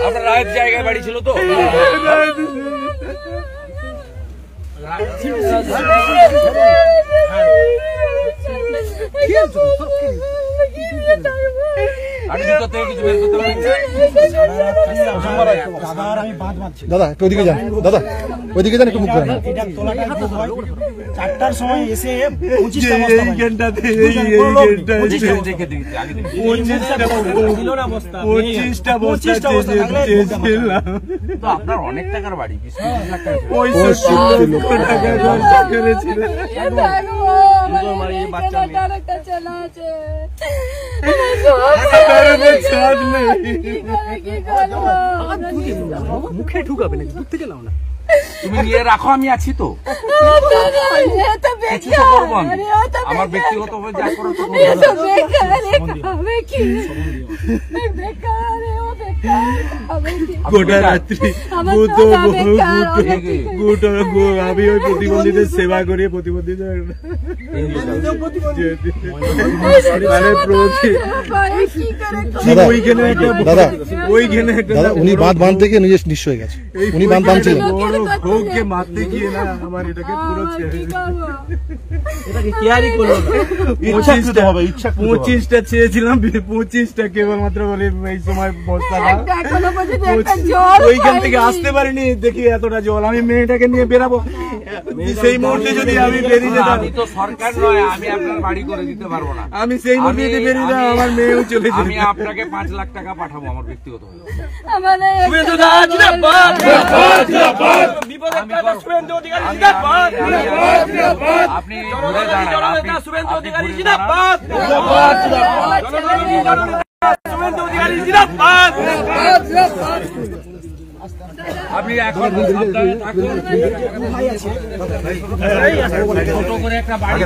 আপনার রায়ের জায়গায় বাড়ি ছিল তো? দাদা একটু ওইদিকে যান, দাদা ওইদিকে যান, একটু মুখ করেন। 4টার সময় এসে 25টা আপনার অনেক টাকার বাড়ি, মুখে ঢুকাবে নাকি? দূর থেকে নাও না, তুমি নিয়ে রাখো, আমি আছি তো, কিছু তো করবো আমি, আমার ব্যক্তিগত যা করো তো গোটা রাত্রি আমি ওই প্রতিবন্ধীদের সেবা করি, প্রতিবন্ধীদের উনি বাঁধ বাঁধতে গিয়ে নিজে নিঃস্ব হয়ে গেছে, উনি বাঁধ বাঁধছিলেন, ভোগকে মারতে গিয়ে না আমার এটাকে পুরো এটাকে কেয়ারই করলো না। 25টা চেয়েছিলাম, 25টা কেবলমাত্র বলে এই সময় বস্তাটা ওইখান থেকে আসতে পারিনি, দেখি এতটা জল, আমি মেয়েটাকে নিয়ে বেরাবো, সেই মুহূর্তে যদি আমি বেরিয়ে যেতাম, আমি তো সরকার নয়, আমি আপনার বাড়ি করে দিতে পারবো না, আমি সেই মুহূর্তে যদি বেরিয়ে যেতাম আমার মেয়েও চলে যেত। আমি আপনাকে 5 লাখ টাকা পাঠাবো আমার ব্যক্তিগত আপনি ঘুরে আপনি এখন ছোট করে একটা বাড়ি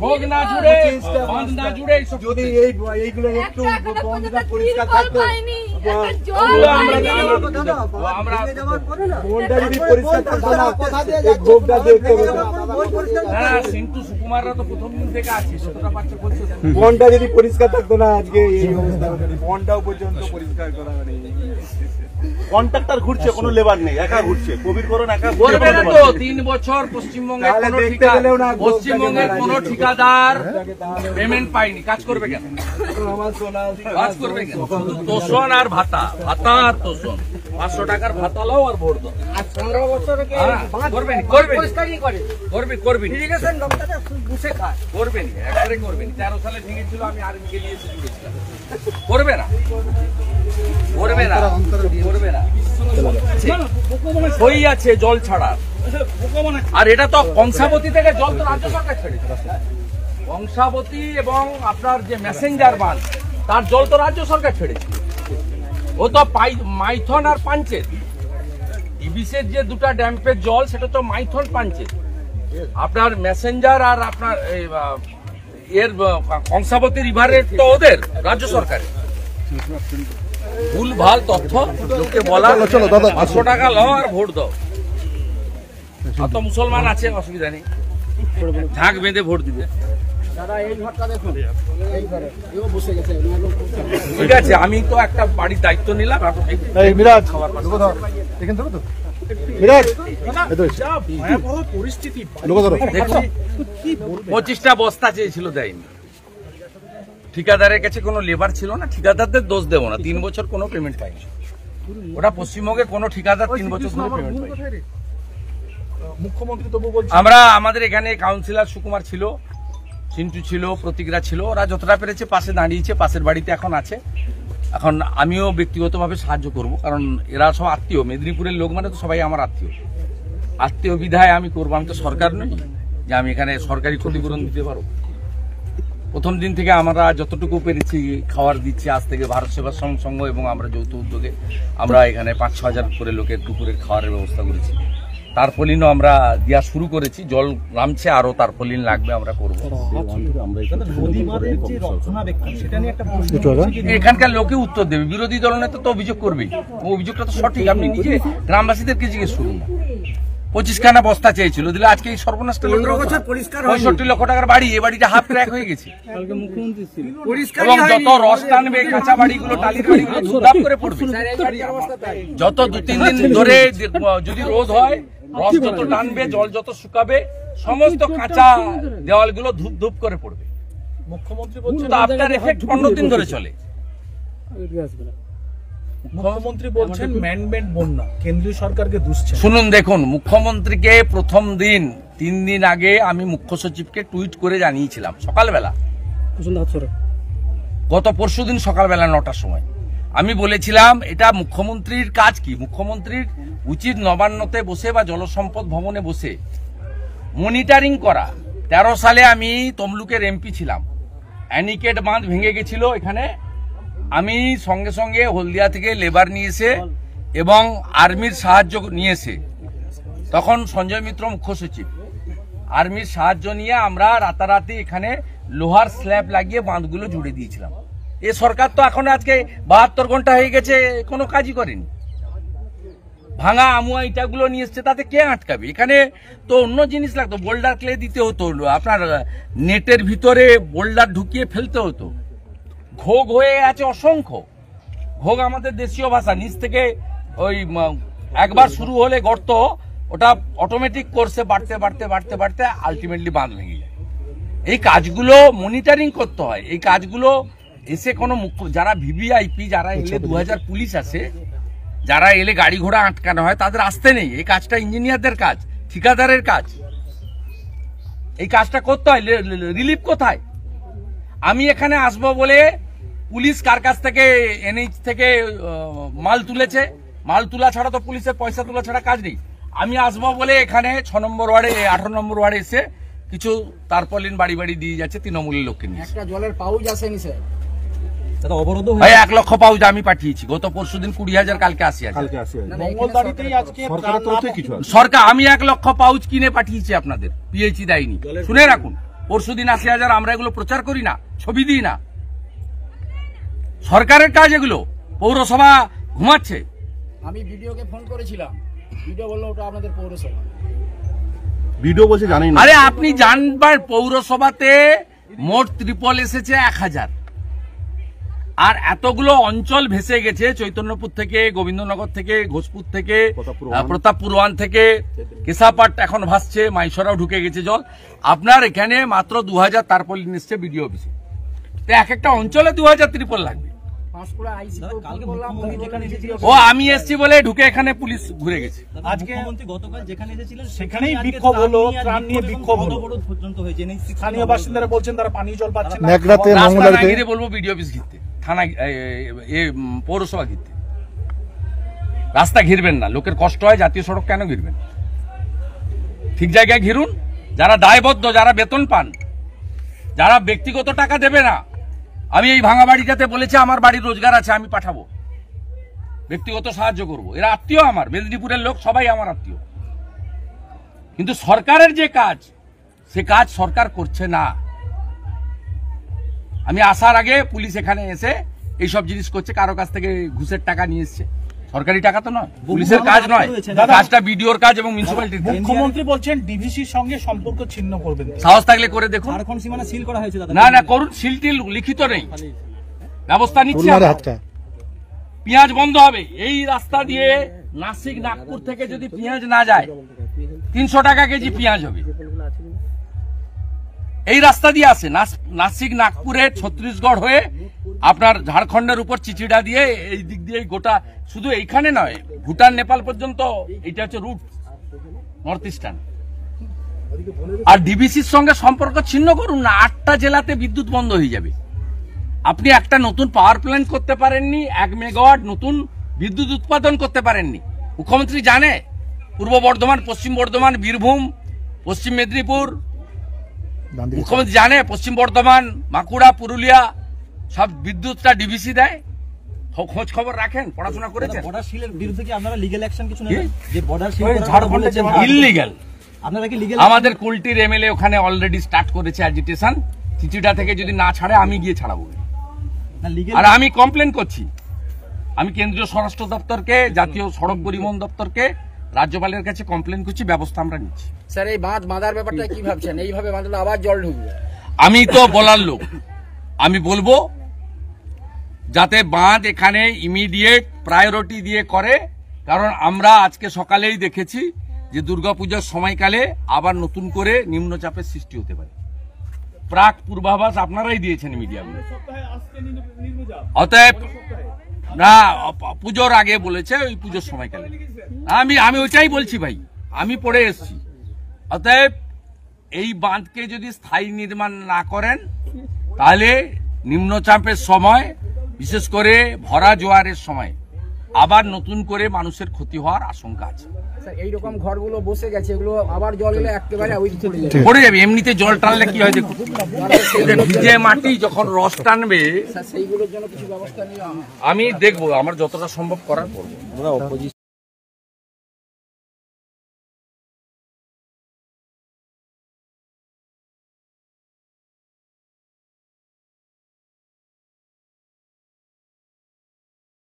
ভোগ না জুড়ে, বাঁধ না জুড়ে, যদি এইগুলো একটু পরিষ্কার থাকতো, মনটা যদি পরিষ্কার থাকতো না, ভোগটা দেখতে সিন্টু সুকুমাররা তো প্রথম দিন থেকে আছে, সেটা পাচ্ছে বলছে, মনটা যদি পরিষ্কার থাকতো না আজকে এই অবস্থা, মনটাও পর্যন্ত পরিষ্কার করা মানে কন্ট্রাক্টর ঘুরছে, কোনো লেবার নেই, একা ঘুরছে, কবিরকরণ একা করবে না তো। 3 বছর পশ্চিমবঙ্গের কোনো ঠিকাদার পেমেন্ট পায়নি, কাজ করবে কেন? কাজ করবে কেন? তোষণ আর ভাতা, ভাতা আর তোষণ, 500 টাকার ভাতা লাও আর ভোট দাও। 15 বছর করবেন, একবারে করবেন। 13 সালে ভেঙেছিল, আমি আর্মিকে নিয়ে এসে জুড়েছিলাম, করবে না, সই আছে জল ছাড়া। আর এটা তো কংসাবতী থেকে জল তো রাজ্য সরকার ছেড়েছে, কংসাবতী এবং আপনার যে মেসেঞ্জার বাঁধ, তার জল তো রাজ্য সরকার ছেড়েছে। ও তো মাইথন আর পাঞ্চেত, ডিবিসের যে দুটা ড্যাম্পের জল, সেটা তো মাইথন পাঞ্চেত। আপনার মেসেঞ্জার আর আপনার এর কংসাবতী রিভারের তো ওদের রাজ্য সরকারের। ভুল ভাল তথ্য লোকে বলা, 500 টাকা লো আর ভোট দাও। অত মুসলমান আছে, অসুবিধা নেই, ঝাঁক বেঁধে ভোট দিবে। ঠিক আছে, আমি তো একটা বাড়ির দায়িত্ব নিলাম। 25টা বস্তা চেয়েছিল, দেয়নি। ঠিকাদারের কাছে কোনো লেবার ছিল না, ঠিকাদারদের দোষ দেবো না, 3 বছর কোনো পেমেন্ট পাইনি। ওটা পশ্চিমবঙ্গের কোনো ঠিকাদার 3 বছর ধরে পেমেন্ট পাইনি। মুখ্যমন্ত্রী তবু বলছে, আমরা আমাদের এখানে কাউন্সিলর সুকুমার ছিল, চিন্টু ছিল, প্রতীকরা ছিল, ওরা যতটা পেরেছে পাশে দাঁড়িয়েছে, পাশের বাড়িতে এখন আছে। এখন আমিও ব্যক্তিগতভাবে সাহায্য করব, কারণ এরা সব আত্মীয়, মেদিনীপুরের লোক মানে তো সবাই আমার আত্মীয় বিধায় আমি করবো। আমি তো সরকার নই যে আমি এখানে সরকারি ক্ষতিপূরণ দিতে পারবো। প্রথম দিন থেকে আমরা যতটুকু পেরেছি খাবার দিচ্ছি। আজ থেকে ভারত সেবাশ্রম সংঘ এবং আমরা যৌথ উদ্যোগে আমরা এখানে 5-6 হাজার করে লোকের দুপুরের খাওয়ারের ব্যবস্থা করেছি। তারপলিনও আমরা দেওয়া শুরু করেছি, জল নামছে, আরো তারপলিন লাগবে, আমরা করব। এখানকার লোকে উত্তর দেবে, বিরোধী দলনেতা তো অভিযোগ করবেই, অভিযোগটা তো সঠিক। আপনি নিজে গ্রামবাসীদেরকে জিজ্ঞেস করুন না। 25খানা বস্তা চেয়েছিল, দিলে আজকে এই সর্বনাশটা 65 লক্ষ টাকার বাড়ি, এই বাড়িটা হাফ ক্র্যাক হয়ে গেছে। এবং যত রস টানবে কাঁচা বাড়িগুলো, টালির বাড়িগুলো ধুপধাপ করে পড়বে। যত 2-3 দিন ধরে যদি রোদ হয়, রস যত টানবে, জল যত শুকাবে, সমস্ত কাঁচা দেওয়ালগুলো ধূপ ধূপ করে পড়বে। মুখ্যমন্ত্রী তো আপনার এফেক্ট 15 দিন ধরে চলে। মুখ্যমন্ত্রী বলছেন ম্যানমেড বন্যা, কেন্দ্রীয় সরকারকে দুষছেন। শুনুন, দেখুন, মুখ্যমন্ত্রীকে প্রথম দিন 3 দিন আগে আমি মুখ্য সচিবকে টুইট করে জানিয়েছিলাম সকালবেলা, গত পরশুদিন সকালবেলা 9টার সময়। আমি বলেছিলাম এটা মুখ্যমন্ত্রীর কাজ কি, মুখ্যমন্ত্রীর উচিত নবান্নতে বসে বা জলসম্পদ ভবনে বসে মনিটরিং করা। 13 সালে আমি তমলুকের এমপি ছিলাম, অ্যানিকেট বাঁধ ভেঙে গেছিল এখানে, আমি সঙ্গে সঙ্গে হলদিয়া থেকে লেবার নিয়ে এসে এবং আর্মির সাহায্য নিয়ে এসে, তখন সঞ্জয় মিত্র মুখ্য সচিব, আর্মির সাহায্য নিয়ে আমরা রাতারাতি এখানে লোহার স্ল্যাব লাগিয়ে বাঁধগুলো জুড়ে দিয়েছিলাম। এ সরকার তো এখন আজকে 72 ঘন্টা হয়ে গেছে, কোনো কাজই করেনি। ভাঙা আমুয়া ইটাগুলো নিয়ে এসছে, তাতে কে আটকাবে? এখানে তো অন্য জিনিস লাগতো, বোল্ডার ক্লে দিতে হতো, আপনার নেটের ভিতরে বোল্ডার ঢুকিয়ে ফেলতে হতো। ঘোগ হয়ে আছে অসংখ্য। ঘোগ আমাদের দেশীয় ভাষা, নিচ থেকে ওই একবার শুরু হলে গর্ত, ওটা অটোমেটিক কোর্সে বাড়তে বাড়তে বাড়তে বাড়তে আলটিমেটলি বাঁধ ভেঙে যায়। এই কাজগুলো মনিটরিং করতে হয়। এই কাজগুলো এসে কোনো যারা ভিভিআইপি, যারা এলে 2000 পুলিশ আসে, যারা এলে গাড়ি ঘোড়া আটকানো হয়, তাদের আসতে নেই। এই কাজটা ইঞ্জিনিয়ারদের কাজ, ঠিকাদারের কাজ। এই কাজটা করতে হয়। রিলিফ কোথায়? আমি এখানে আসবো বলে পুলিশ কার কাছ থেকে, এনএইচ থেকে মাল তুলেছে, মাল তোলা ছাড়া তো পুলিশের পয়সা তোলা ছাড়া কাজ নেই। আমি আসবো বলে এখানে 6 নম্বর ওয়ার্ডে, 18 নম্বর ওয়ার্ডে এসে কিছু তারপলিন বাড়ি বাড়ি দিয়ে যাচ্ছে তৃণমূলের লোককে নিয়ে। একটা জলের পাউচ আসেনি স্যার, অবরোধ 1 লক্ষ পাউচ আমি পাঠিয়েছি, গত পরশুদিন 20,000, কালকে 80,000। সরকার, আমি 1 লক্ষ পাউচ কিনে পাঠিয়েছি আপনাদের, পিএইচই দেয়নি। শুনে রাখুন, পরশুদিন 80,000। আমরা এগুলো প্রচার করি না, ছবি দিই না। সরকারের কাজ এগুলো, পৌরসভা ঘুমাচ্ছে। আমি ভিডিওকে ফোন করেছিলাম, ভিডিও বললো ওটা আপনাদের পৌরসভা। ভিডিও বলছে জানি না। আরে আপনি জানবার, পৌরসভাতে মোট ত্রিপল এসেছে 1000, আর এতগুলো অঞ্চল ভেসে গেছে, চৈতন্যপুর থেকে, গোবিন্দনগর থেকে, ঘোষপুর থেকে, প্রতাপপুর 1 থেকে, কেশাপাট এখন ভাসছে, মাইসরাও ঢুকে গেছে জল। আপনার এখানে মাত্র 2000 তারপলিন এসছে বিডিও অফিসে। তো এক একটা অঞ্চলে 2000 ত্রিপল লাগবে। ও আমি এসছি বলে ঢুকে এখানে পুলিশ ঘুরে গেছে। আজকে গতকাল যেখানে এসেছিলেন সেখানেই বিক্ষোভ হলো, ত্রাণ নিয়ে বিক্ষোভ হলো, পর্যন্ত হয়েছে। স্থানীয় বাসিন্দারা বলছেন তারা পানীয় জল পাচ্ছেন না। রাস্তা না ঘিরে বলবো বিডিও অফিস ঘিরতে, থানা, পৌরসভা ঘিরতে। রাস্তা ঘিরবেন না, লোকের কষ্ট হয়, জাতীয় সড়ক কেন ঘিরবেন? ঠিক জায়গায় ঘিরুন। যারা দায়বদ্ধ, যারা বেতন পান, যারা ব্যক্তিগত টাকা দেবে না। আমি এই ভাঙা বাড়িটাতে বলেছি আমার বাড়ির রোজগার আছে, আমি পাঠাবো, ব্যক্তিগত সাহায্য করব। এরা আত্মীয় আমার, মেদিনীপুরের লোক সবাই আমার আত্মীয়। কিন্তু সরকারের যে কাজ, সে কাজ সরকার করছে না। আমি আসার আগে পুলিশ এখানে এসে এইসব জিনিস করছে, কারো কাছ থেকে ঘুষের টাকা নিয়ে এসছে। সরকারি টাকা তো নয়, পুলিশের কাজ নয়, কাজটা বিডিওর কাজ এবং মিউনিসিপ্যালিটির। মুখ্যমন্ত্রী বলছেন ডিভিসির সঙ্গে সম্পর্ক ছিন্ন করবেন। সাহস থাকলে করে দেখুন। ঝাড়খণ্ড সীমানা সিল করা হয়েছে। না না করুন, সিলটিল লিখিত নেই, ব্যবস্থা নিচ্ছে। পেঁয়াজ বন্ধ হবে। এই রাস্তা দিয়ে নাসিক, নাগপুর থেকে যদি পেঁয়াজ না যায়, 300 টাকা কেজি পেঁয়াজ হবে। এই রাস্তা দিয়ে আসে নাসিক, নাগপুরে, ছত্তিশগড় হয়ে আপনার ঝাড়খণ্ডের উপর চিচিড়া দিয়ে এই দিক দিয়ে গোটা, শুধু এইখানে নয়, ভুটান, নেপাল পর্যন্ত এটা হচ্ছে রুট, নর্থ ইস্টার্ন। আর ডিবিসির সঙ্গে সম্পর্ক ছিন্ন করুন না। 8টা জেলাতে বিদ্যুৎ বন্ধ হয়ে যাবে। আপনি একটা নতুন পাওয়ার প্ল্যান্ট করতে পারেননি, 1 মেগাওয়াট নতুন বিদ্যুৎ উৎপাদন করতে পারেননি। মুখ্যমন্ত্রী জানে পূর্ব বর্ধমান, পশ্চিম বর্ধমান, বীরভূম, পশ্চিম মেদিনীপুর, মুখ্যমন্ত্রী জানে পশ্চিম বর্ধমান, বাঁকুড়া, পুরুলিয়া সব বিদ্যুৎটা ডিবিসি দেয়। খোঁজ খবর রাখেন, পড়াশোনা করেছেন? বর্ডার সিলের বিরুদ্ধে কি আপনারা লিগ্যাল অ্যাকশন কিছু কি? নেবেন? যে বর্ডার সিল ওই ঝাড়খণ্ডে যে ইললিগ্যাল, আপনারা কি লিগ্যাল আমাদের কুলটির এমএলএ ওখানে অলরেডি স্টার্ট করেছে অ্যাজিটেশন। চিঠিটা থেকে যদি না ছাড়ে আমি গিয়ে ছাড়াবো। না লিগ্যাল আর আমি কমপ্লেন করছি, আমি কেন্দ্রীয় স্বরাষ্ট্র দপ্তরকে, জাতীয় সড়ক পরিবহন দপ্তরকে, রাজ্যপালের কাছে কমপ্লেন করছি, ব্যবস্থা আমরা নিচ্ছি। স্যার এই বাঁধ বাঁধার ব্যাপারটা কি ভাবছেন? এইভাবে বাঁধলে আবার জল ঢুকবে। আমি তো বলার লোক, আমি বলবো যাতে বাঁধ এখানে ইমিডিয়েট প্রায়োরিটি দিয়ে করে, কারণ আমরা আজকে সকালেই দেখেছি যে দুর্গাপূজার সময়কালে আবার নতুন করে নিম্নচাপের সৃষ্টি হতে পারে। প্রাক পূর্বাভাস আপনারাই দিয়েছেন মিডিয়াগুলো। অতএব না, পুজোর আগে বলেছে, ওই পুজোর সময়কালে। আমি ওইটাই বলছি ভাই, আমি পড়ে এসছি। অতএব এই বাঁধকে যদি স্থায়ী নির্মাণ না করেন তাহলে নিম্নচাপের সময়, বিশেষ করে ভরা জোয়ারের সময় আবার নতুন করে মানুষের ক্ষতি হওয়ার আশঙ্কা আছে। স্যার এইরকম ঘরগুলো বসে গেছে, এগুলো আবার জল এলে একেবারে ওই পড়ে যাবে। পড়ে যাবে, এমনিতে জল টানলে কি হয় দেখুন, ভিজে মাটি যখন রস টানবে। স্যার সেইগুলোর জন্য কিছু ব্যবস্থা নিয়ে আমি দেখবো, আমার যতটা সম্ভব করার করবো।